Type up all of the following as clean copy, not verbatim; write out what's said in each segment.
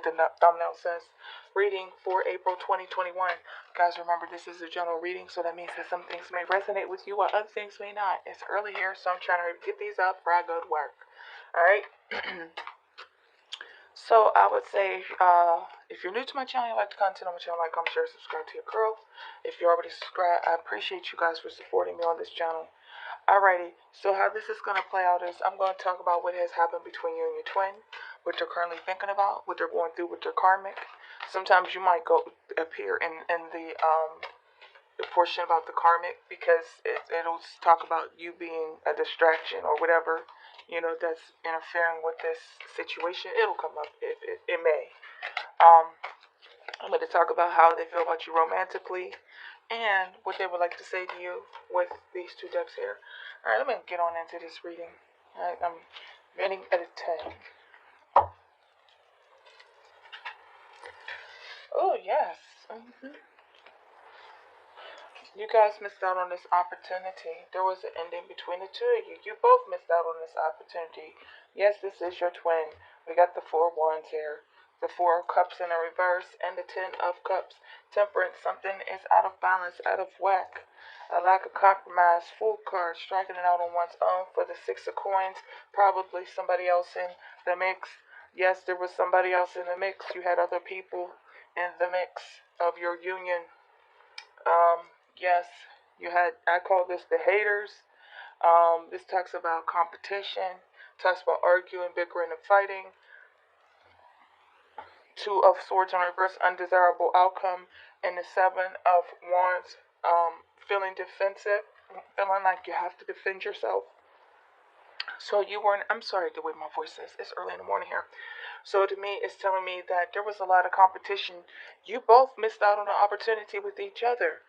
The thumbnail says reading for April 2021. Guys, remember this is a general reading, so that means that some things may resonate with you while other things may not. It's early here, so I'm trying to get these up before I go to work. Alright? So I would say if you're new to my channel, you like the content on my channel, like, comment, share, subscribe to your girl. If you're already subscribed, I appreciate you guys for supporting me on this channel. Alrighty, so how this is going to play out is I'm going to talk about what has happened between you and your twin, what they're currently thinking about, what they're going through with their karmic. Sometimes you might go appear in the portion about the karmic because it'll talk about you being a distraction or whatever, that's interfering with this situation. It'll come up. It may. I'm going to talk about how they feel about you romantically and what they would like to say to you with these two decks here. Alright, let me get on into this reading. Alright, I'm reading at a 10. Oh, yes. You guys missed out on this opportunity. There was an ending between the two of you. You both missed out on this opportunity. Yes, this is your twin. We got the 4 wands here. The 4 of cups in a reverse and the 10 of cups. Temperance, something is out of balance, out of whack. A lack of compromise, full card, striking it out on one's own for the 6 of coins. Probably somebody else in the mix. Yes, there was somebody else in the mix. You had other people in the mix of your union. Yes, you had, I call this the haters. This talks about competition, talks about arguing, bickering, and fighting. 2 of swords in reverse, undesirable outcome, and the 7 of wands, feeling defensive, feeling like you have to defend yourself. So you weren't, I'm sorry the way my voice is, it's early in the morning here. So to me, it's telling me that there was a lot of competition. You both missed out on an opportunity with each other.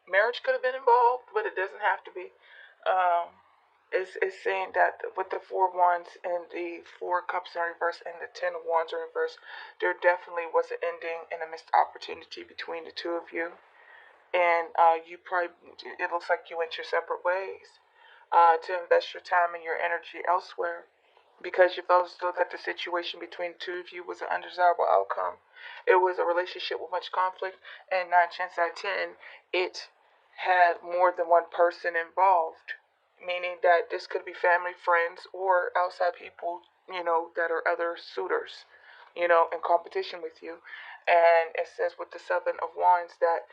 Marriage could have been involved, but it doesn't have to be. It's saying that with the 4 wands and the 4 cups in reverse and the 10 of wands in reverse, there definitely was an ending and a missed opportunity between the two of you. And it looks like you went your separate ways to invest your time and your energy elsewhere because you felt as though that the situation between the two of you was an undesirable outcome. It was a relationship with much conflict, and 9 chances out of 10, it had more than one person involved, meaning that this could be family, friends, or outside people, that are other suitors, in competition with you. And it says with the 7 of wands that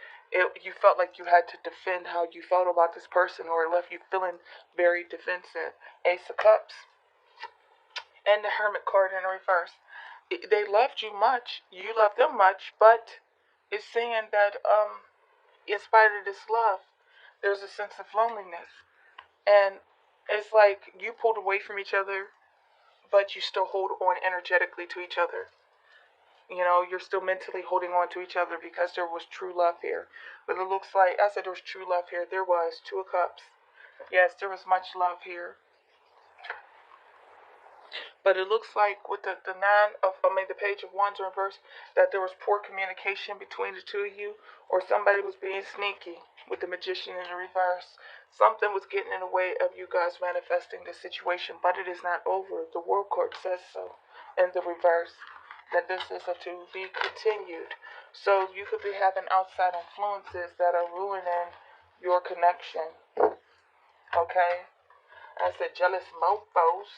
you felt like you had to defend how you felt about this person, or it left you feeling very defensive. Ace of cups and the hermit card in reverse. They loved you much, you loved them much, but it's saying that in spite of this love, there's a sense of loneliness. And it's like you pulled away from each other, but you still hold on energetically to each other. You're still mentally holding on to each other because there was true love here. But it looks like, I said there was true love here. There was 2 of cups. Yes, there was much love here. But it looks like with the page of wands in reverse, that there was poor communication between the two of you, or somebody was being sneaky with the magician in the reverse. Something was getting in the way of you guys manifesting this situation, but it is not over. The world card says so in the reverse, that this is to be continued. So you could be having outside influences that are ruining your connection. Okay? I said jealous mofos.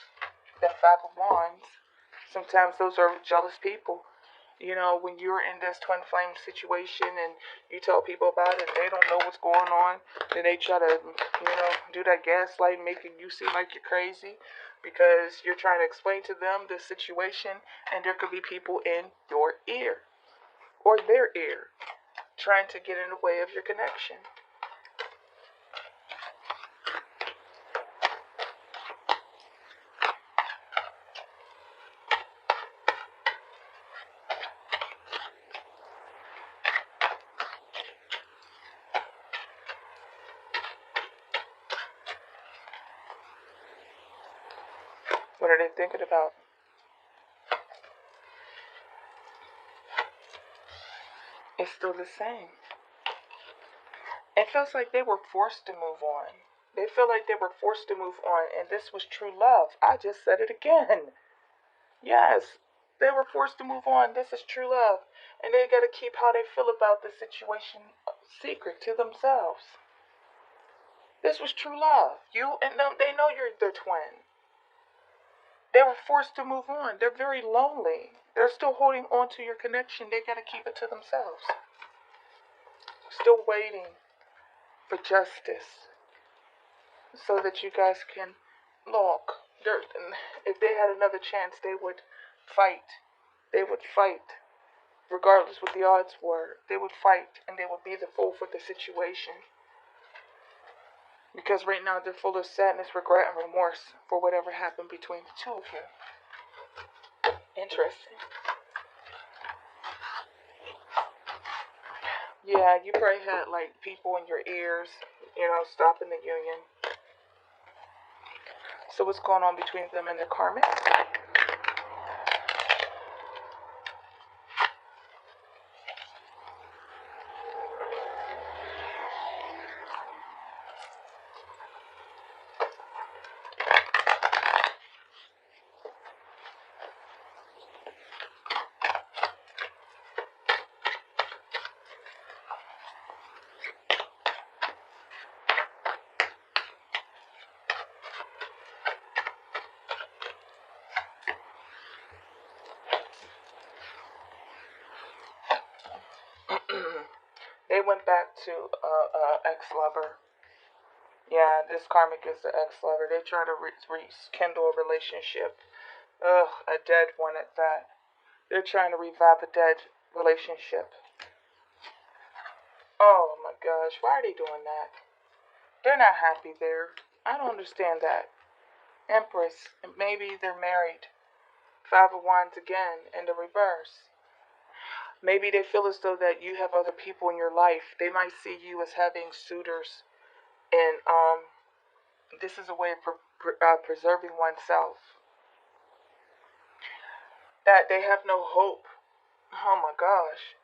The 5 of wands. Sometimes those are jealous people. When you're in this twin flame situation and you tell people about it and they don't know what's going on, then they try to, do that gaslight, making you seem like you're crazy because you're trying to explain to them the situation, and there could be people in your ear or their ear trying to get in the way of your connection. What are they thinking about? It's still the same. It feels like they were forced to move on. They feel like they were forced to move on, and this was true love. I just said it again. Yes. They were forced to move on. This is true love. And they got to keep how they feel about the situation secret to themselves. This was true love. You and them, they know you're their twin. They were forced to move on. They're very lonely. They're still holding on to your connection. They got to keep it to themselves. Still waiting for justice so that you guys can look. If they had another chance, they would fight. They would fight. Regardless what the odds were, they would fight and they would be the fool for the situation. Because right now they're full of sadness, regret, and remorse for whatever happened between the two of you. Interesting. Yeah, you probably had like people in your ears, stopping the union. So what's going on between them and their karmic? They went back to ex-lover. Yeah, this karmic is the ex-lover. They try to rekindle a relationship. Ugh, a dead one at that. They're trying to revive a dead relationship. Oh my gosh, why are they doing that? They're not happy there. I don't understand that. Empress, maybe they're married. Five of Wands again in the reverse. Maybe they feel as though that you have other people in your life. They might see you as having suitors, and this is a way of preserving oneself. That they have no hope. Oh my gosh.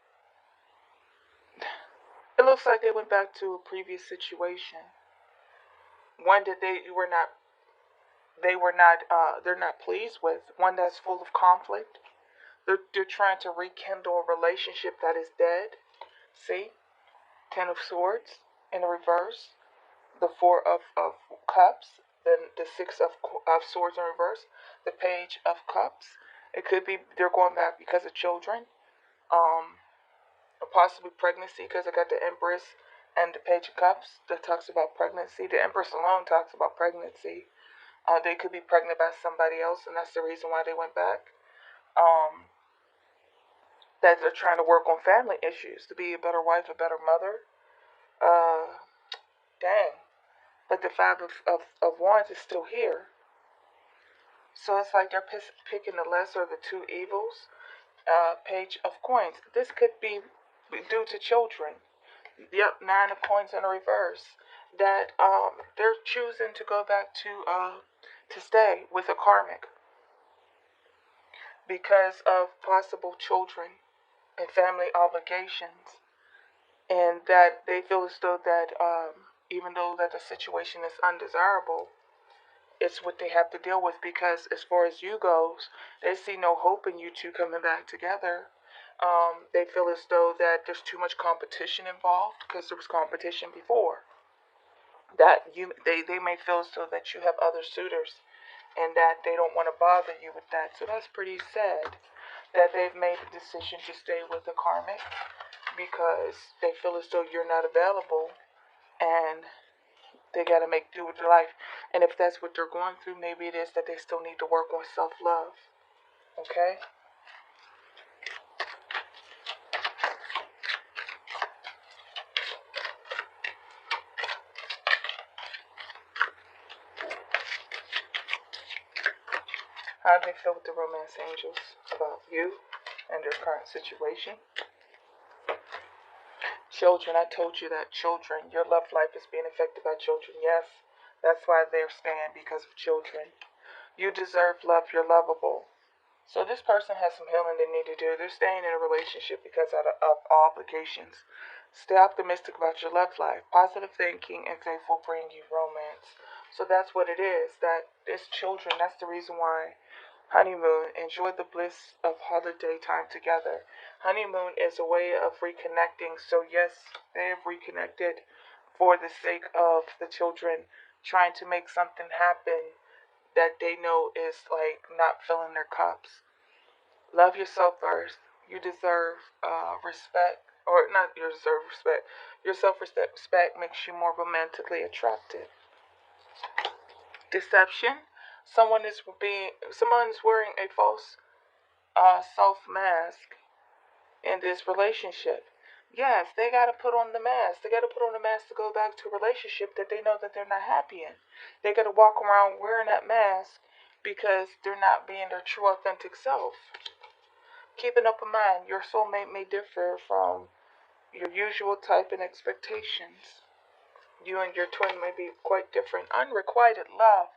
It looks like they went back to a previous situation. One that they're not pleased with. One that's full of conflict. They're trying to rekindle a relationship that is dead. See? Ten of Swords in the reverse. The Four of Cups. Then the Six of Swords in reverse. The Page of Cups. It could be they're going back because of children. Or possibly pregnancy because I got the Empress and the Page of Cups that talks about pregnancy. The Empress alone talks about pregnancy. They could be pregnant by somebody else, and that's the reason why they went back. Um, that they're trying to work on family issues to be a better wife, a better mother. Uh, Dang. But the Five of Wands is still here. So it's like they're picking the lesser of the two evils. Page of Coins. This could be due to children. Yep, Nine of Coins in a reverse. That they're choosing to go back to stay with a karmic because of possible children and family obligations, and that they feel as though that even though that the situation is undesirable, it's what they have to deal with because as far as you goes, they see no hope in you two coming back together. They feel as though that there's too much competition involved because there was competition before. That they may feel as though that you have other suitors and that they don't want to bother you with that. So that's pretty sad that they've made the decision to stay with the karmic because they feel as though you're not available and they got to make do with their life. And if that's what they're going through, maybe it is that they still need to work on self-love. Okay? How do they feel with the romance angels about you and their current situation? Children, I told you that children, your love life is being affected by children. Yes, that's why they're staying because of children. You deserve love, you're lovable. So this person has some healing they need to do. They're staying in a relationship because of obligations. Stay optimistic about your love life. Positive thinking and faith will bring you romance. So that's what it is. That it's children. That's the reason why Honeymoon, enjoy the bliss of holiday time together. Honeymoon is a way of reconnecting. So, yes, they have reconnected for the sake of the children, trying to make something happen that they know is like not filling their cups. Love yourself first. You deserve respect, or not you deserve respect. Your self-respect makes you more romantically attractive. Deception. Someone's wearing a false self mask in this relationship. Yes, they gotta put on the mask. They gotta put on the mask to go back to a relationship that they know that they're not happy in. They gotta walk around wearing that mask because they're not being their true authentic self. Keep an open mind. Your soulmate may differ from your usual type and expectations. You and your twin may be quite different. Unrequited love.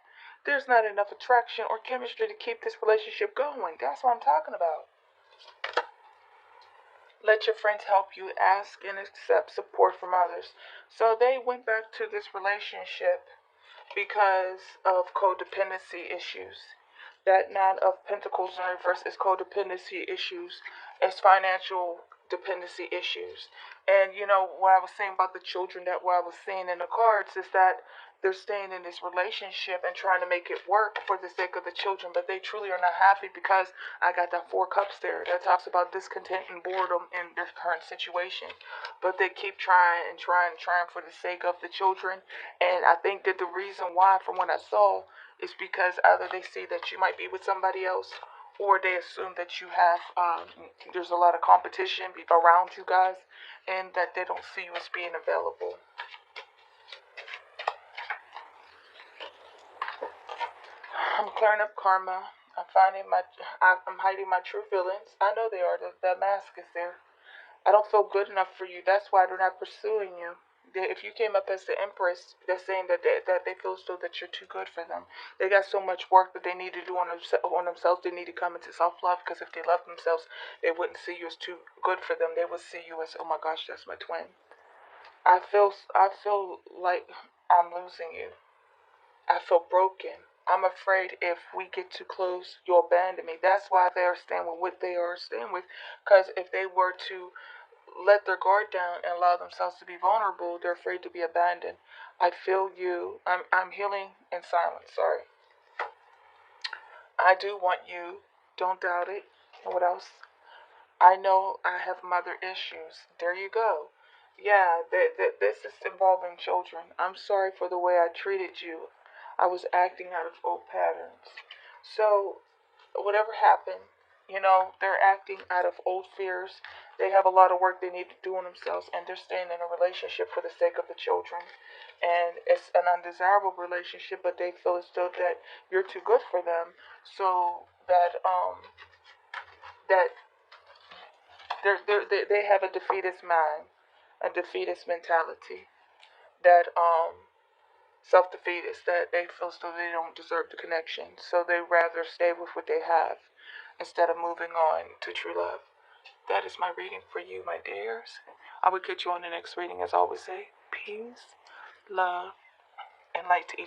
There's not enough attraction or chemistry to keep this relationship going. That's what I'm talking about. Let your friends help you. Ask and accept support from others. So they went back to this relationship because of codependency issues. That Nine of Pentacles in reverse is codependency issues. It's financial dependency issues. And you know what I was saying about the children, that what I was seeing in the cards is that they're staying in this relationship and trying to make it work for the sake of the children, but they truly are not happy because I got that Four Cups there that talks about discontent and boredom in their current situation. But they keep trying and trying and trying for the sake of the children. And I think that the reason why, from what I saw, is because either they see that you might be with somebody else, or they assume that you have, there's a lot of competition around you guys, and that they don't see you as being available. I'm clearing up karma. I'm hiding my true feelings. I know they are. The mask is there. I don't feel good enough for you. That's why they're not pursuing you. If you came up as the Empress, they're saying that they feel so that you're too good for them. They got so much work that they need to do on themselves. They need to come into self-love, because if they love themselves, they wouldn't see you as too good for them. They would see you as, oh my gosh, that's my twin. I feel like I'm losing you. I feel broken. I'm afraid if we get too close, you'll abandon me. That's why they are staying with what they are staying with. Because if they were to let their guard down and allow themselves to be vulnerable, they're afraid to be abandoned. I feel you. I'm healing in silence. Sorry. I do want you. Don't doubt it. And what else? I know I have mother issues. There you go. Yeah, this is involving children. I'm sorry for the way I treated you. I was acting out of old patterns. So, whatever happened, they're acting out of old fears. They have a lot of work they need to do on themselves, and they're staying in a relationship for the sake of the children. And it's an undesirable relationship, but they feel as though that you're too good for them, so that they have a defeatist mind, a defeatist mentality, that self-defeatist, that they feel as though they don't deserve the connection, so they rather stay with what they have instead of moving on to true love. That is my reading for you, my dears. I will catch you on the next reading. As I always say, peace, love, and light to each